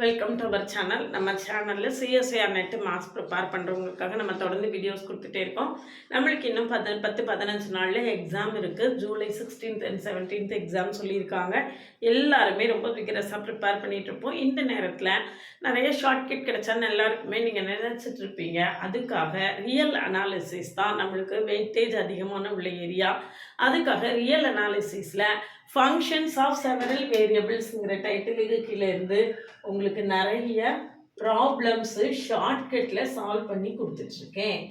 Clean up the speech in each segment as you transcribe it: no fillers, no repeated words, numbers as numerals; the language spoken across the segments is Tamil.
Welcome to our channel. நம்ம சேனலில் சிஎஸ்ஐஆர் நெட்டு மார்க்ஸ் ப்ரிப்பேர் பண்ணுறவங்களுக்காக நம்ம தொடர்ந்து வீடியோஸ் கொடுத்துட்டே இருக்கோம். நம்மளுக்கு இன்னும் 10-15 நாளில் எக்ஸாம் இருக்குது. July 16th and 17th exam சொல்லியிருக்காங்க. எல்லாருமே ரொம்ப விகரஸாக ப்ரிப்பேர் பண்ணிகிட்டு இருப்போம். இந்த நேரத்தில் நிறைய ஷார்ட்கட் கிடைச்சான்னு எல்லாருக்குமே நீங்கள் நினச்சிட்டு இருப்பீங்க. அதுக்காக ரியல் அனாலிசிஸ் தான் நம்மளுக்கு வெயிட்டேஜ் அதிகமான உள்ள ஏரியா. அதுக்காக ரியல் அனாலிசிஸில் ஃபங்க்ஷன்ஸ் ஆஃப் செவரல் வேரியபிள்ஸுங்கிற டைட்டிலுக்கு கீழே இருந்து உங்களுக்கு நிறைய ப்ராப்ளம்ஸு ஷார்ட்கட்டில் சால்வ் பண்ணி கொடுத்துட்ருக்கேன்.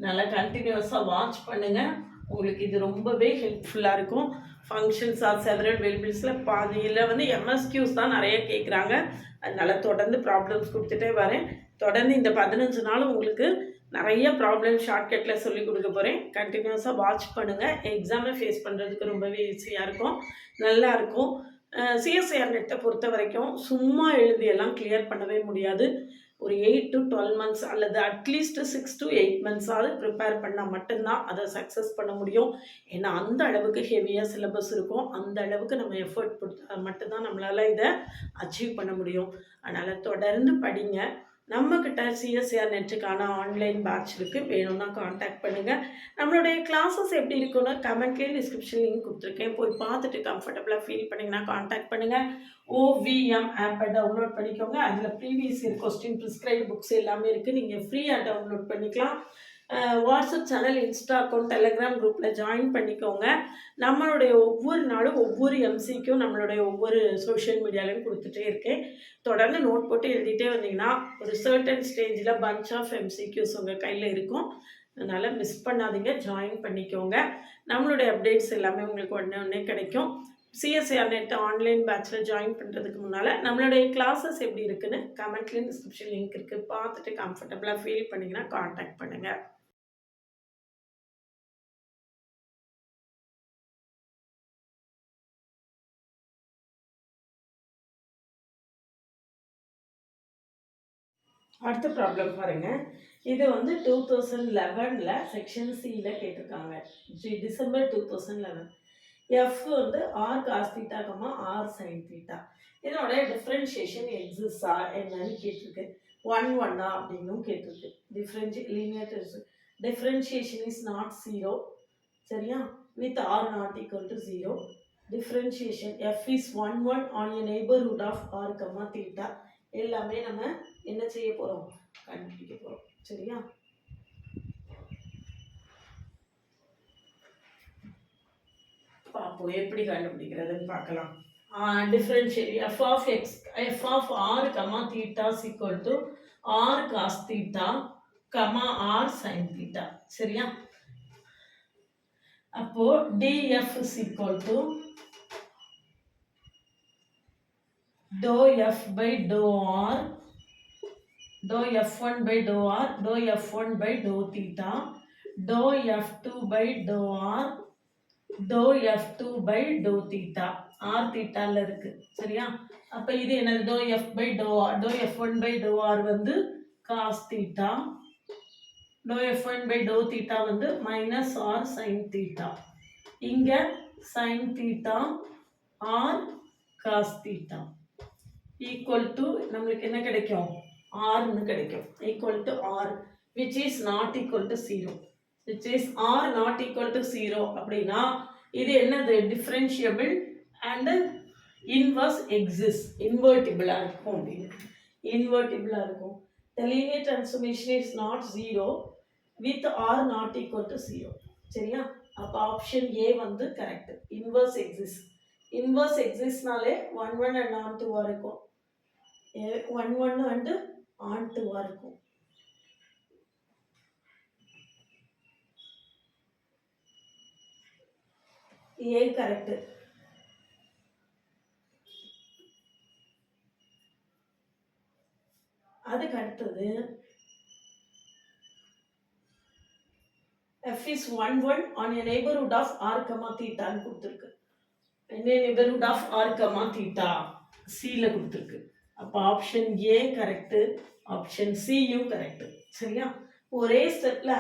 நல்லா கண்டினியூஸாக வாட்ச் பண்ணுங்கள். உங்களுக்கு இது ரொம்பவே ஹெல்ப்ஃபுல்லாக இருக்கும். ஃபங்க்ஷன்ஸ் ஆர் செவரல் வேரியபிள்ஸில் பாதியில் வந்து எம்எஸ்கியூஸ் தான் நிறைய கேட்குறாங்க. அதனால் தொடர்ந்து ப்ராப்ளம்ஸ் கொடுத்துட்டே வரேன். தொடர்ந்து இந்த 15 நாள் உங்களுக்கு நிறைய ப்ராப்ளம் ஷார்ட்கட்டில் சொல்லி கொடுக்க போகிறேன். கண்டினியூஸாக வாட்ச் பண்ணுங்கள். எக்ஸாமை ஃபேஸ் பண்ணுறதுக்கு ரொம்பவே ஈஸியாக இருக்கும், நல்லாயிருக்கும். சிஎஸ்ஐஆர் நெட்டை பொறுத்த வரைக்கும் சும்மா எழுதியெல்லாம் கிளியர் பண்ணவே முடியாது. ஒரு 8 to 12 months அல்லது அட்லீஸ்ட் 6 to 8 months ப்ரிப்பேர் பண்ணால் மட்டும்தான் அதை சக்ஸஸ் பண்ண முடியும். ஏன்னா அந்த அளவுக்கு ஹெவியாக சிலபஸ் இருக்கும். அந்த அளவுக்கு நம்ம எஃபர்ட் கொடுத்தா மட்டும்தான் நம்மளால் இதை அச்சீவ் பண்ண முடியும். அதனால் தொடர்ந்து படிங்க. நம்மக்கிட்ட சிஎஸ்ஐஆர் நெட்டுக்கான ஆன்லைன் பேட்ச் இருக்குது. வேணும்னா காண்டாக்ட் பண்ணுங்கள். நம்மளுடைய கிளாஸஸ் எப்படி இருக்குன்னு கமெண்ட்லேயும் டிஸ்கிரிப்ஷன் லிங்க் கொடுத்துருக்கேன். போய் பார்த்துட்டு கம்ஃபர்டபுளாக ஃபீல் பண்ணிங்கன்னா காண்டாக்ட் பண்ணுங்கள். OVM ஆப்பை டவுன்லோட் பண்ணிக்கோங்க. அதில் previous year question prescribe books எல்லாமே இருக்குது. நீங்கள் ஃப்ரீயாக டவுன்லோட் பண்ணிக்கலாம். WhatsApp channel, Insta account, Telegram குரூப்பில் ஜாயின் பண்ணிக்கோங்க. நம்மளுடைய ஒவ்வொரு நாளும் ஒவ்வொரு எம்சிக்கும் நம்மளுடைய ஒவ்வொரு சோஷியல் மீடியாலையும் கொடுத்துட்டே இருக்கேன். தொடர்ந்து நோட் போட்டு எழுதிட்டே வந்தீங்கன்னா ஒரு சர்டன் ஸ்டேஜில் பஞ்ச் ஆஃப் எம்சிக்யூஸ் உங்கள் கையில் இருக்கும். அதனால் மிஸ் பண்ணாதீங்க, ஜாயின் பண்ணிக்கோங்க. நம்மளுடைய அப்டேட்ஸ் எல்லாமே உங்களுக்கு உடனே கிடைக்கும். சிஎஸ்ஐஆர் நெட் ஆன்லைன் பேட்சில் ஜாயின் பண்ணுறதுக்கு முன்னால் நம்மளுடைய கிளாஸஸ் எப்படி இருக்குன்னு கமெண்ட்லேயும் டிஸ்கிரிப்ஷன் லிங்க் இருக்குது. பார்த்துட்டு கம்ஃபர்டபுளாக ஃபீல் பண்ணிங்கன்னா காண்டாக்ட் பண்ணுங்கள். அடுத்த ப்ராப்ளம் பாருங்கள். இது வந்து 2011 செக்ஷன் சியில் கேட்டிருக்காங்க. டிசம்பர் 2011. எஃப் வந்து R cos theta R sine theta. இதோட டிஃப்ரென்ஷியேஷன் எக்ஸிஸ்டா என்னன்னு கேட்டிருக்கு. 1 அப்படின்னும் கேட்டிருக்கு. Differentiation is not 0. சரியா? With R not equal to 0. Differentiation F is 1 on a neighbourhood of R theta. எல்லாமே நம்ம என்ன செய்ய போகிறோம், கண்டுபிடிக்க போகிறோம். சரியா? பார்ப்போம் எப்படி கண்டுபிடிக்கிறதுன்னு பார்க்கலாம். Differentiate F of x F of R theta equal to R cos theta R sine theta. சரியா? அப்போ DF equal to dou f by dou r, dou f1 by dou r, dou f1 by dou theta, dou f2 by dou r, dou f2 by dou theta. r thetaல இருக்கு. சரியா? அப்ப இது என்னது? dou f by dou r, dou f1 by dou r வந்து cos theta, dou f1 by dou theta வந்து minus r sin theta. இங்க sin theta r cos theta equal to நம்மளுக்கு என்ன கிடைக்கும்? ஆர்னு கிடைக்கும். Equal to R which is not equal to 0. Which is R not equal to 0 அப்படின்னா இது என்னது? Differentiable and inverse exist. இன்வெர்டிபிளாக இருக்கும் அப்படின்னு. இன்வெர்டிபிளாக இருக்கும். The linear transformation is not 0 with R not equal to 0. சரியா? அப்போ ஆப்ஷன் ஏ வந்து கரெக்ட். Inverse exist. இன்வர்ஸ் எக்ஸிஸ்ட்னாலே 1 and on 2 இருக்கும். 1 and on 2 இருக்கும். ஏ கரெக்ட். அதுக்கு அடுத்தது f is 1 on a neighborhood of r, theta ன்னு கொடுத்துருக்கு. neighborhood of r, theta C-ல கொடுத்துருக்கு. அப்போ ஆப்ஷன் ஏ கரெக்டு, ஆப்ஷன் சியும் கரெக்டு. சரியா? ஒரே ஸ்டெப்பில்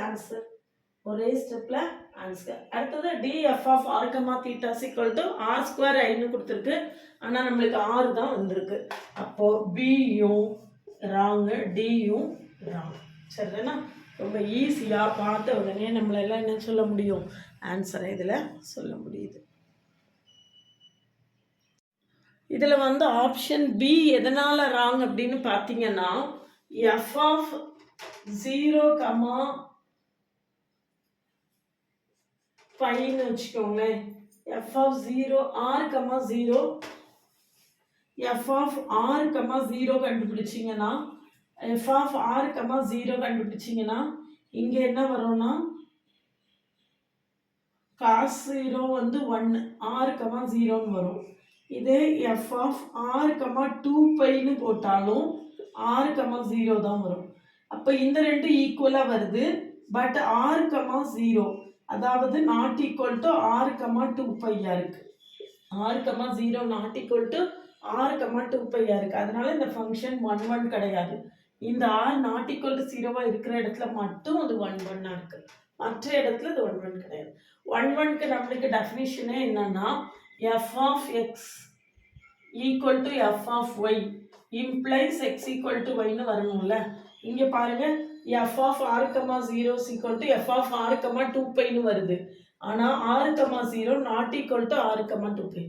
ஆன்சர். அடுத்தது df of r, theta is equal to r square iன்னு கொடுத்துருக்கு. ஆனால் நம்மளுக்கு r தான் வந்திருக்கு. அப்போ bயும் ராங்கு, dயும் ராங். சரிதானா? ரொம்ப ஈஸியாக பார்த்த உடனே நம்மளெல்லாம் என்ன சொல்ல முடியும்? ஆன்சரை இதில் சொல்ல முடியுது. இதில் வந்து ஆப்ஷன் பி எதனால் ராங் அப்படின்னு பார்த்தீங்கன்னா எஃப் ஆஃப் 0, பைன்னு வச்சுக்கோங்களேன். F of 0 r, 0 F of r, 0 கண்டுபிடிச்சிங்கன்னா எஃப் ஆஃப் r, 0 கண்டுபிடிச்சிங்கன்னா இங்கே என்ன வரும்னா cos 0 வந்து 1 r, 0ன்னு வரும். இதே எஃப் ஆஃப் r, 2 பைன்னு போட்டாலும் r, 0 தான் வரும். அப்போ இந்த ரெண்டு ஈக்குவலாக வருது. பட் r, 0 அதாவது நாட் ஈக்குவல் டு r, 2 பையா இருக்கு. r, 0 not equal to r, 2 பையா இருக்கு. அதனால இந்த ஃபங்க்ஷன் 1 1 கிடையாது. இந்த r நாட் ஈக்குவல் டு 0வா இருக்கிற இடத்துல மட்டும் அது 1 1 இருக்கு. மற்ற இடத்துல அது 1 1 கிடையாது. 1 1க்கு நம்மளுக்கு டெஃபினிஷனே என்னன்னா f of x equal to f of y implies x equal to yன்னு வரணும்ல. இங்கே பாருங்க f of r, 0 is equal to f of r, 2 பைன்னு வருது. ஆனால் r, 0 not equal to r, 2 pi.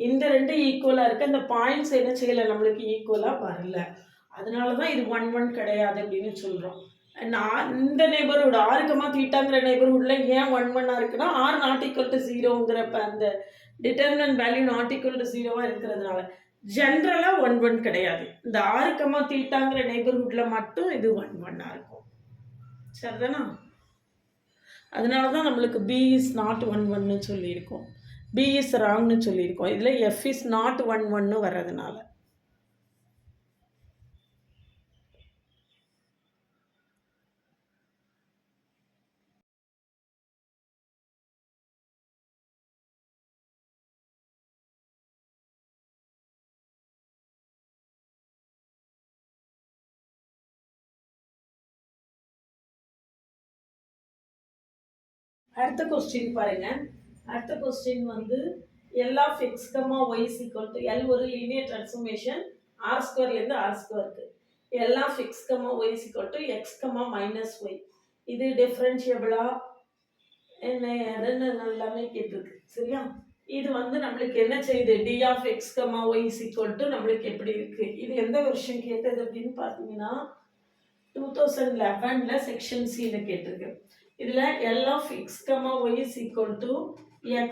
இந்த ரெண்டு ஈக்குவலாக இருக்கு. இந்த பாயிண்ட்ஸ் என்ன செய்யலை, நம்மளுக்கு ஈக்குவலாக வரல. அதனால தான் இது 1 1 கிடையாது அப்படின்னு சொல்கிறோம். இந்த நெய்பர்ஹுட் r, தீட்டாங்கிற நெய்பர்ஹுட்ல ஏன் 1 1 இருக்குன்னா r நாட் ஈக்குவல் டு 0ங்கிறப்ப அந்த determinant value not equal to 0வா இருக்கிறதுனால ஜென்ரலாக 1 1 கிடையாது. இந்த r, தீட்டாங்கிற நெய்பர்ஹுட்ல மட்டும் இது 1 1 இருக்கும். சரிதானா? அதனால தான் நம்மளுக்கு b இஸ் நாட் 1 1ன்னு சொல்லியிருக்கோம், b இஸ் ராங்னு சொல்லியிருக்கோம். இதில் f இஸ் நாட் 1 1ன்னு வர்றதுனால. அடுத்த கொஸ்டின் பாருங்க. அடுத்த கொஸ்டின் வந்து L of x, y is equal to L ஒரு லீனியர் டிரான்ஸ்ஃபர்மேஷன் r ஸ்கொயர்லேருந்து r ஸ்கொயருக்கு. L of x, y is equal to x, minus y. இது டிஃப்ரென்ஷியபிளா என்ன எதுன்னு எல்லாமே கேட்டிருக்கு. சரியா? இது வந்து நம்மளுக்கு என்ன செய்யுது, d of x, y is equal to நம்மளுக்கு எப்படி இருக்கு. இது எந்த வருஷம் கேட்டது அப்படின்னு பார்த்தீங்கன்னா 2011ல் செக்ஷன் சியில் கேட்டிருக்கு. இதில் L of x, y is equal to x,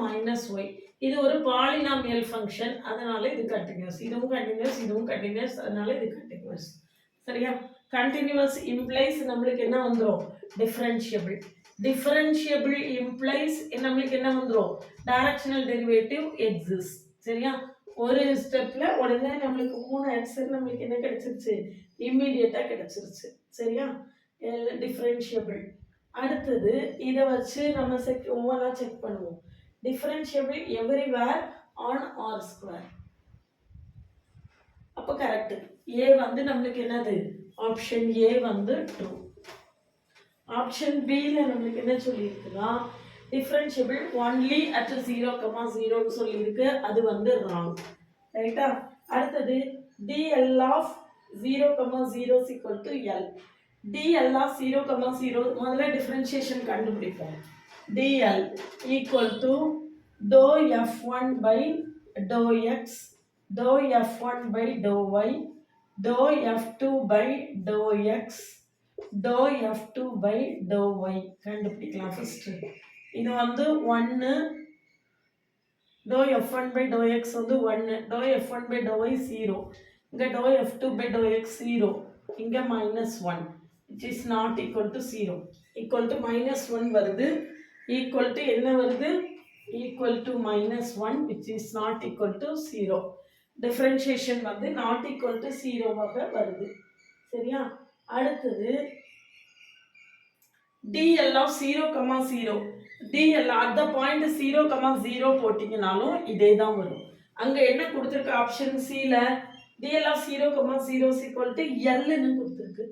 minus y. இது ஒரு பாலினாமியல் ஃபங்க்ஷன், அதனால இது கண்டினியூஸ். இதுவும் கண்டினியூஸ், இதுவும் கண்டினியூஸ், அதனால இது கண்டினியூஸ். சரியா? கண்டினியூஸ் இம்ப்ளைஸ் நம்மளுக்கு என்ன வந்துடும், டிஃபரன்ஷியபிள். டிஃபரன்ஷியபிள் இம்ப்ளைஸ் நம்மளுக்கு என்ன வந்துடும், டைரக்ஷனல் டெரிவேட்டிவ் எக்ஸிஸ்ட். சரியா? ஒரு ஸ்டெப்பில் உடனே நம்மளுக்கு 3 ஆன்சர் நம்மளுக்கு என்ன கிடைச்சிருச்சு, இம்மீடியட்டாக கிடைச்சிருச்சு. சரியா? டிஃபரன்ஷியபிள். அடுத்தது இதை வச்சு நம்ம ஒவ்வொன்றா செக் பண்ணுவோம். Differentiable everywhere on R square. அப்போ கரெக்டு. ஏ வந்து நம்மளுக்கு என்னது, ஆப்ஷன் ஏ வந்து ட்ரூ. ஆப்ஷன் பியில் நம்மளுக்கு என்ன சொல்லியிருக்குன்னா டிஃபரன்ஷியபிள் ஒன்லி அட் 0, 0ன்னு சொல்லியிருக்கு, அது வந்து ராங். ரைட்டா? அடுத்தது dl of 0, 0 is equal to L. dl of 0, 0 முதல்ல டிஃபரன்ஷியேஷன் கண்டுபிடிப்போம். dl equal to dou f1 by dou x, dou f1 by dou y, dou f2 by dou x, dou f2 by dou y கண்டுபிடிக்கலாம் ஃபர்ஸ்ட். இது வந்து 1, dou f1 by dou x வந்து 1, dou f1 by dou y 0, இங்கே dou f2 by dou x 0, இங்கே -1, which is not equal to 0. equal to -1 வருது, equal to என்ன வருது, equal to -1, which is not equal to 0. differentiation வந்து not equal to 0வாக வருது. சரியா? அடுத்தது dl of 0, 0, dl at the point 0, 0 போட்டிங்கனாலும் இதே தான் வரும். அங்கே என்ன கொடுத்துருக்கு ஆப்ஷன் சியில், dl of 0, 0 is equal to L ன்னு கொடுத்துருக்கு.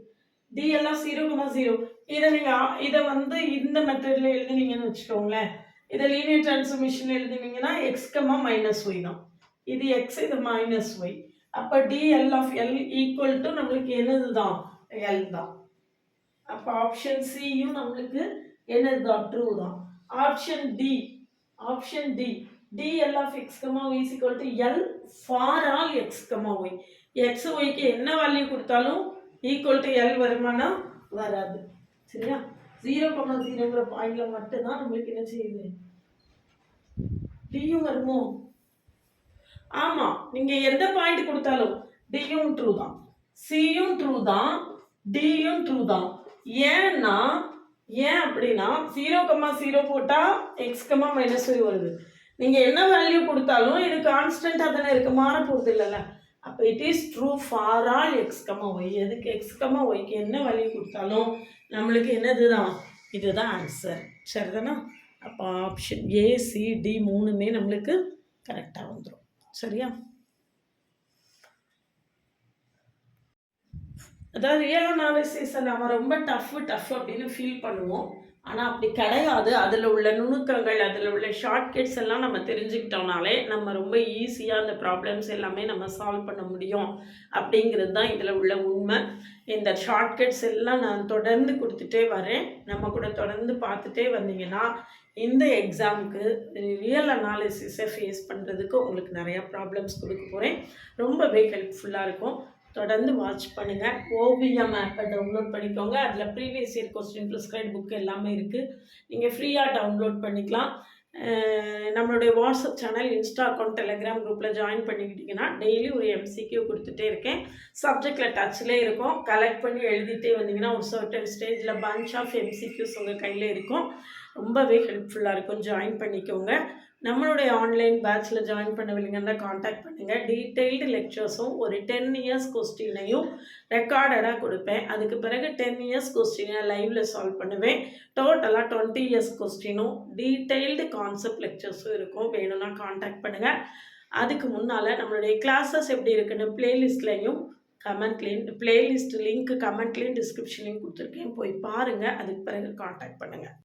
dl of 0, 0 இதை வந்து இந்த மெத்தடில் எழுதுனீங்கன்னு வச்சுக்கோங்களேன். இதை லீனியர் டிரான்ஸ்ஃபர்மேஷன் எழுதுனீங்கன்னா எக்ஸ் கமா மைனஸ் ஒய் தான். இது எக்ஸ், இது மைனஸ் ஒய். அப்போ TL of L equal to நம்மளுக்கு என்னது தான், எல் தான். அப்போ ஆப்ஷன் சியும் நம்மளுக்கு என்னது தான், ட்ரூ தான். Option D dl of x, y is equal to L for all x, y. x, yக்கு என்ன வேல்யூ கொடுத்தாலும் ஈக்குவல் டு L வருமானா வராது. சரியா? 0,0ங்கிற பாயிண்ட்ல மட்டும் தான் நம்மளுக்கு என்ன செய்யுது, டியும் வருமோ? ஆமா, நீங்க எந்த பாயிண்ட் கொடுத்தாலும் டியும் ட்ரூ தான், சியும் ட்ரூ தான், டியும் ட்ரூ தான். ஏன்னா ஏன் அப்படின்னா 0,0 போட்டால் எக்ஸ் கமா மைனஸ் ஒய் வருது. நீங்கள் என்ன வேல்யூ கொடுத்தாலும் இது கான்ஸ்டன்ட்டாக தானே இருக்கு, மாற போகிறது இல்லைல்ல. அப்போ it is true for all x comma ஒய். எதுக்கு எக்ஸ் கமா ஒய்க்கு என்ன வேல்யூ கொடுத்தாலும் நம்மளுக்கு என்னது தான், இதுதான் ஆன்சர். சரிதானா? அப்போ ஆப்ஷன் ஏ, சி, டி மூணுமே நம்மளுக்கு கரெக்டாக வந்துடும். சரியா? அதாவது ரியல் அனாலிசிஸை நம்ம ரொம்ப டஃப் அப்படின்னு ஃபீல் பண்ணுவோம். ஆனால் அப்படி கிடையாது. அதில் உள்ள நுணுக்கங்கள், அதில் உள்ள ஷார்ட்கட்ஸ் எல்லாம் நம்ம தெரிஞ்சுக்கிட்டோம்னாலே நம்ம ரொம்ப ஈஸியாக அந்த ப்ராப்ளம்ஸ் எல்லாமே நம்ம சால்வ் பண்ண முடியும் அப்படிங்கிறது தான் இதில் உள்ள உண்மை. இந்த ஷார்ட்கட்ஸ் எல்லாம் நான் தொடர்ந்து கொடுத்துட்டே வரேன். நம்ம கூட தொடர்ந்து பார்த்துட்டே வந்தீங்கன்னா இந்த எக்ஸாமுக்கு ரியல் அனாலிசிஸை ஃபேஸ் பண்ணுறதுக்கு உங்களுக்கு நிறையா ப்ராப்ளம்ஸ் கொடுக்க போகிறேன். ரொம்பவே ஹெல்ப்ஃபுல்லாக இருக்கும். தொடர்ந்து வாட்ச் பண்ணுங்கள். ஓவிஎம் ஆப்பை டவுன்லோட் பண்ணிக்கோங்க. அதில் previous year question prescribe book எல்லாமே இருக்குது. நீங்கள் ஃப்ரீயாக டவுன்லோட் பண்ணிக்கலாம். நம்மளுடைய WhatsApp channel, Insta account, Telegram குரூப்பில் ஜாயின் பண்ணிக்கிட்டிங்கன்னா டெய்லி ஒரு எம்சிக்யூ கொடுத்துட்டே இருக்கேன். சப்ஜெக்டில் டச்சிலே இருக்கும். கலெக்ட் பண்ணி எழுதிட்டே வந்தீங்கன்னா ஒரு சர்டன் ஸ்டேஜில் பஞ்ச் ஆஃப் எம்சிக்யூஸ் உங்கள் கையில் இருக்கும். ரொம்பவே ஹெல்ப்ஃபுல்லாக இருக்கும். ஜாயின் பண்ணிக்கோங்க. நம்மளுடைய ஆன்லைன் பேட்சில் ஜாயின் பண்ணவில்லைங்கன்னா காண்டாக்ட் பண்ணுங்கள். டீட்டெயில்டு லெக்சர்ஸும் ஒரு 10 இயர்ஸ் கொஸ்டினையும் ரெக்கார்டடாக கொடுப்பேன். அதுக்கு பிறகு 10 இயர்ஸ் கொஸ்டினை லைவில் சால்வ் பண்ணுவேன். டோட்டலாக 20 இயர்ஸ் கொஸ்டினும் டீட்டெயில்டு கான்செப்ட் லெக்சர்ஸும் இருக்கும். வேணும்னா காண்டாக்ட் பண்ணுங்கள். அதுக்கு முன்னால் நம்மளுடைய கிளாஸஸ் எப்படி இருக்குன்னு பிளேலிஸ்ட்லேயும் பிளேலிஸ்ட் லிங்க் கமெண்ட்லேயும் டிஸ்கிரிப்ஷன்லேயும் கொடுத்துருக்கேன். போய் பாருங்கள். அதுக்கு பிறகு காண்டாக்ட் பண்ணுங்கள்.